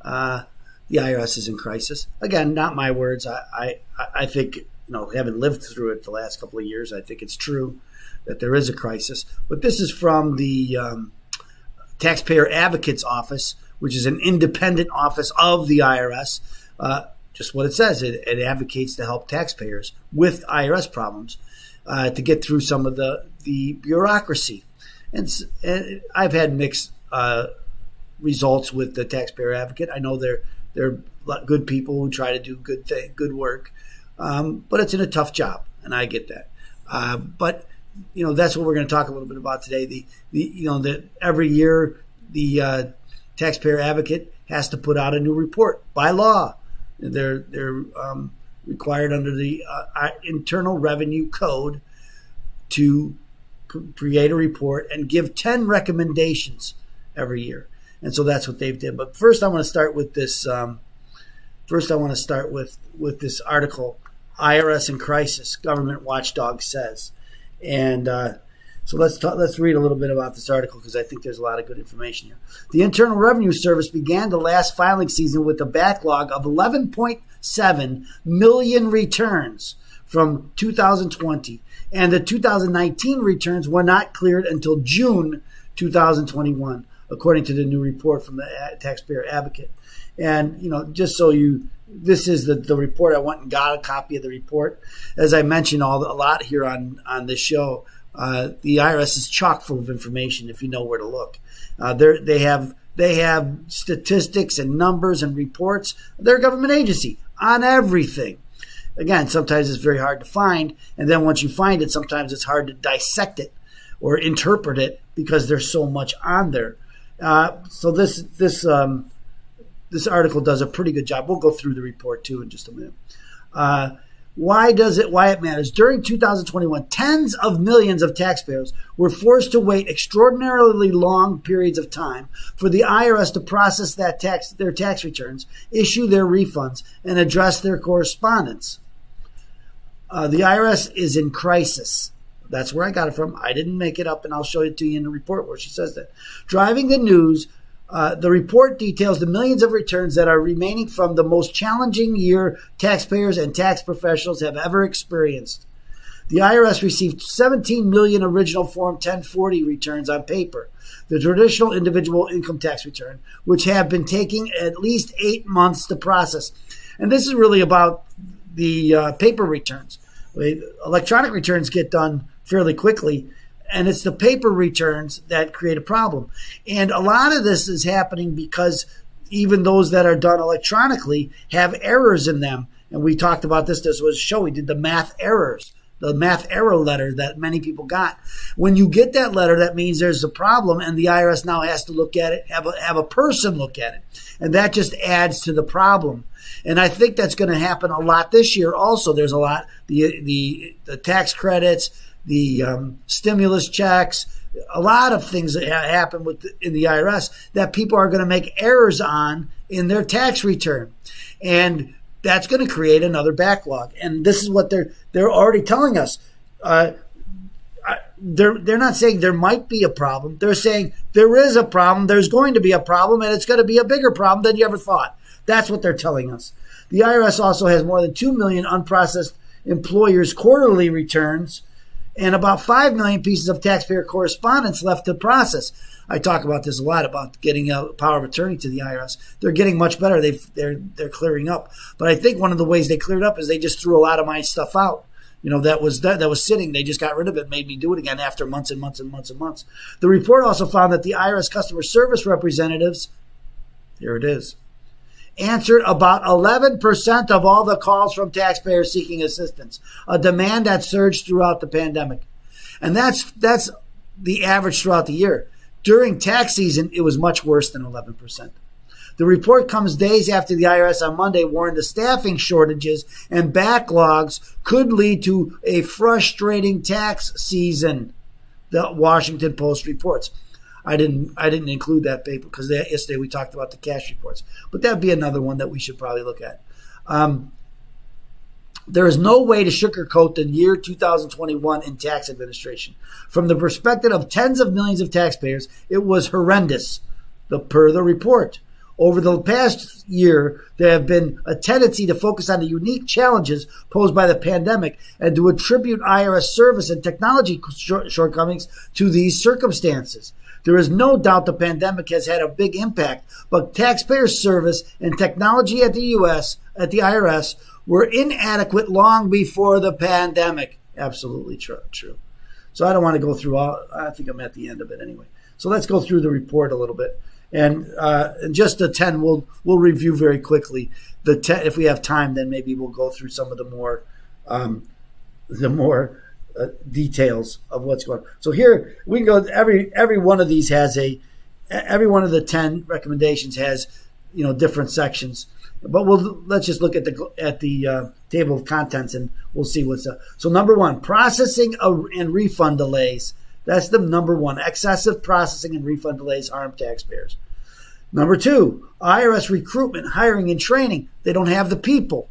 the IRS is in crisis. Again, not my words. I think, having lived through it the last couple of years, I think it's true that there is a crisis. But this is from the Taxpayer Advocate's Office, which is an independent office of the IRS. Just what it says. It advocates to help taxpayers with IRS problems to get through some of the bureaucracy. And I've had mixed results with the Taxpayer Advocate. I know they're good people who try to do good work, but it's in a tough job, and I get that. But that's what we're going to talk a little bit about today. That every year the Taxpayer Advocate has to put out a new report by law. They're required under the Internal Revenue Code to create a report and give 10 recommendations every year. And so that's what they've did. But first I want to start with this. With this article, IRS in Crisis, Government Watchdog Says. And so let's read a little bit about this article because I think there's a lot of good information here. The Internal Revenue Service began the last filing season with a backlog of 11.7 million returns from 2020, and the 2019 returns were not cleared until June 2021, according to the new report from the Taxpayer Advocate. And, just so this is the report. I went and got a copy of the report. As I mentioned a lot here on this show, the IRS is chock full of information if you know where to look. They have statistics and numbers and reports. They're a government agency on everything. Again, sometimes it's very hard to find. And then once you find it, sometimes it's hard to dissect it or interpret it because there's so much on there. So this article does a pretty good job. We'll go through the report too in just a minute. Why it matters. During 2021, tens of millions of taxpayers were forced to wait extraordinarily long periods of time for the IRS to process their tax returns, issue their refunds, and address their correspondence. The IRS is in crisis. That's where I got it from. I didn't make it up, and I'll show it to you in the report where she says that. Driving the news, the report details the millions of returns that are remaining from the most challenging year taxpayers and tax professionals have ever experienced. The IRS received 17 million original Form 1040 returns on paper, the traditional individual income tax return, which have been taking at least 8 months to process. And this is really about the paper returns. Electronic returns get done fairly quickly, and it's the paper returns that create a problem. And a lot of this is happening because even those that are done electronically have errors in them. And we talked about this. This was a show. We did the math error letter that many people got. When you get that letter, that means there's a problem, and the IRS now has to look at it, have a person look at it. And that just adds to the problem. And I think that's going to happen a lot this year also. There's a lot, the tax credits, the stimulus checks, a lot of things that happen in the IRS that people are going to make errors on in their tax return. And that's going to create another backlog. And this is what they're already telling us. They're not saying there might be a problem. They're saying there is a problem, there's going to be a problem, and it's going to be a bigger problem than you ever thought. That's what they're telling us. The IRS also has more than 2 million unprocessed employers' quarterly returns and about 5 million pieces of taxpayer correspondence left to process. I talk about this a lot, about getting a power of attorney to the IRS. They're getting much better. They're clearing up. But I think one of the ways they cleared up is they just threw a lot of my stuff out. That was sitting. They just got rid of it, made me do it again after months and months and months and months. The report also found that the IRS customer service representatives, here it is, answered about 11% of all the calls from taxpayers seeking assistance, a demand that surged throughout the pandemic. And that's the average throughout the year. During tax season, it was much worse than 11%. The report comes days after the IRS on Monday warned the staffing shortages and backlogs could lead to a frustrating tax season, the Washington Post reports. I didn't include that paper because yesterday we talked about the cash reports. But that'd be another one that we should probably look at. There is no way to sugarcoat the year 2021 in tax administration. From the perspective of tens of millions of taxpayers, it was horrendous, per the report. Over the past year, there have been a tendency to focus on the unique challenges posed by the pandemic and to attribute IRS service and technology shortcomings to these circumstances. There is no doubt the pandemic has had a big impact, but taxpayer service and technology at the IRS were inadequate long before the pandemic. Absolutely true. So I don't want to go through all. I think I'm at the end of it anyway. So let's go through the report a little bit, and just the 10 we'll review very quickly. The 10, if we have time, then maybe we'll go through some of the more details of what's going on. So here we can go. Every one of these has every one of the 10 recommendations has different sections. But let's just look at the table of contents and we'll see what's up. So number 1, processing and refund delays. That's the number 1. Excessive processing and refund delays harm taxpayers. Number 2, IRS recruitment, hiring, and training. They don't have the people.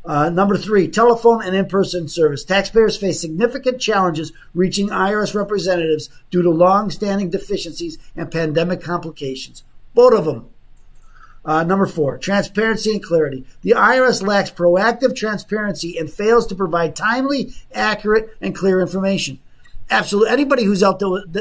Number 3, telephone and in-person service. Taxpayers face significant challenges reaching IRS representatives due to long-standing deficiencies and pandemic complications. Both of them. Number 4, transparency and clarity. The IRS lacks proactive transparency and fails to provide timely, accurate, and clear information. Absolutely. Anybody who's dealt with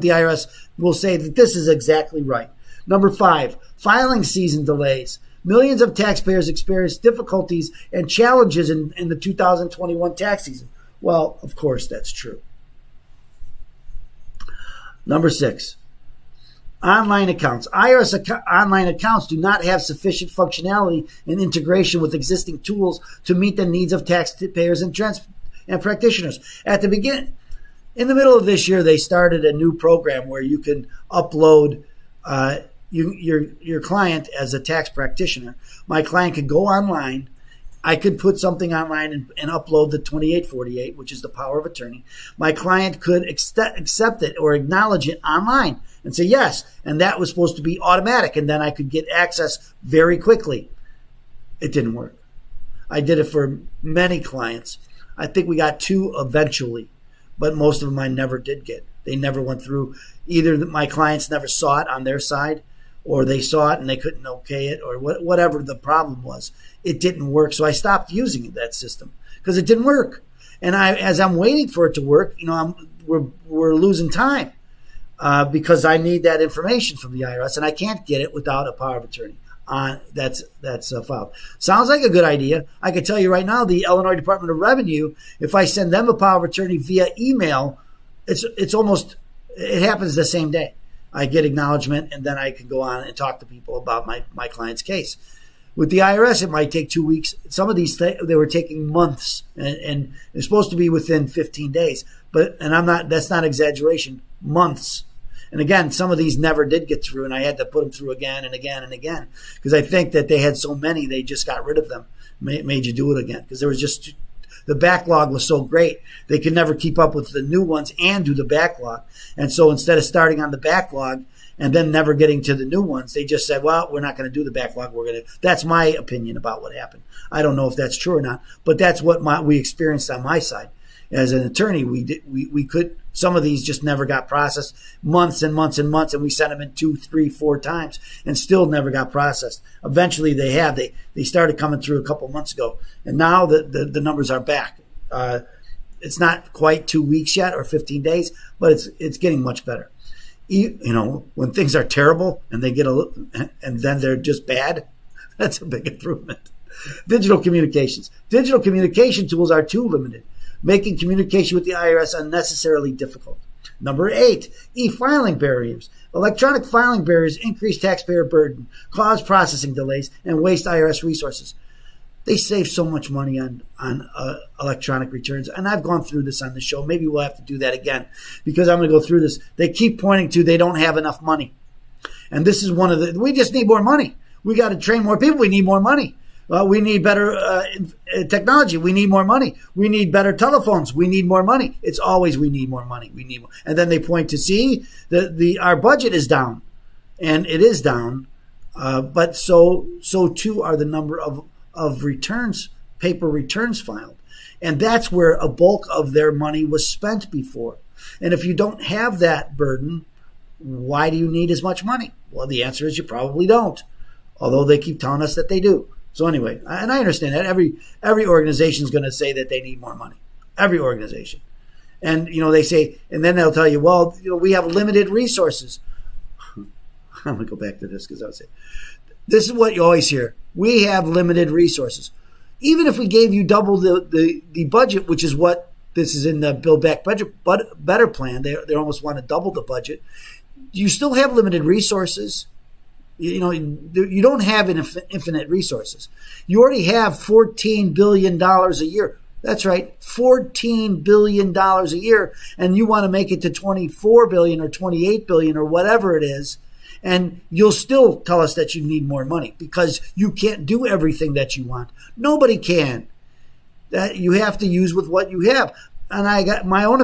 the IRS will say that this is exactly right. Number 5, filing season delays. Millions of taxpayers experience difficulties and challenges in the 2021 tax season. Well, of course, that's true. Number 6, online accounts. IRS online accounts do not have sufficient functionality and integration with existing tools to meet the needs of taxpayers and practitioners. At the beginning, in the middle of this year, they started a new program where you can upload your client as a tax practitioner. My client could go online. I could put something online and upload the 2848, which is the power of attorney. My client could accept it or acknowledge it online and say yes. And that was supposed to be automatic. And then I could get access very quickly. It didn't work. I did it for many clients. I think we got 2 eventually, but most of them I never did get. They never went through. Either my clients never saw it on their side, or they saw it and they couldn't okay it, or whatever the problem was. It didn't work. So I stopped using that system because it didn't work. And as I'm waiting for it to work, we're losing time because I need that information from the IRS, and I can't get it without a power of attorney that's filed. Sounds like a good idea. I can tell you right now, the Illinois Department of Revenue, if I send them a power of attorney via email, it happens the same day. I get acknowledgement, and then I can go on and talk to people about my client's case. With the IRS, it might take 2 weeks. Some of these they were taking months, and it's supposed to be within 15 days. That's not exaggeration, months. And again, some of these never did get through, and I had to put them through again and again and again because I think that they had so many, they just got rid of them, made you do it again because there was just the backlog was so great. They could never keep up with the new ones and do the backlog. And so instead of starting on the backlog and then never getting to the new ones, they just said, well, we're not going to do the backlog. That's my opinion about what happened. I don't know if that's true or not, but that's what we experienced on my side. As an attorney, we could, some of these just never got processed, months and months and months, and we sent them in 2, 3, 4 times and still never got processed. Eventually they started coming through a couple months ago, and now the numbers are back. It's not quite 2 weeks yet or 15 days, but it's getting much better. When things are terrible and and then they're just bad, that's a big improvement. Digital communications. Digital communication tools are too limited, making communication with the IRS unnecessarily difficult. Number 8, e-filing barriers. Electronic filing barriers increase taxpayer burden, cause processing delays, and waste IRS resources. They save so much money on electronic returns. And I've gone through this on the show. Maybe we'll have to do that again because I'm going to go through this. They keep pointing to they don't have enough money. And this is we just need more money. We got to train more people. We need more money. We need better technology. We need more money. We need better telephones. We need more money. It's always we need more money. We need more. And then they point to see our budget is down, and it is down. But so too are the number of returns, paper returns filed, and that's where a bulk of their money was spent before. And if you don't have that burden, why do you need as much money? Well, the answer is you probably don't. although they keep telling us that they do. So anyway, and I understand that every organization is going to say that they need more money. Every organization. And, they say, and then they'll tell you, well, we have limited resources. I'm going to go back to this because I would say, this is what you always hear. We have limited resources. Even if we gave you double the budget, which is what this is in the Build Back Better plan, they almost want to double the budget. You still have limited resources. You don't have infinite resources. You already have $14 billion a year. That's right, $14 billion a year, and you want to make it to $24 billion or $28 billion or whatever it is, and you'll still tell us that you need more money because you can't do everything that you want. Nobody can. That you have to use with what you have. And I got my own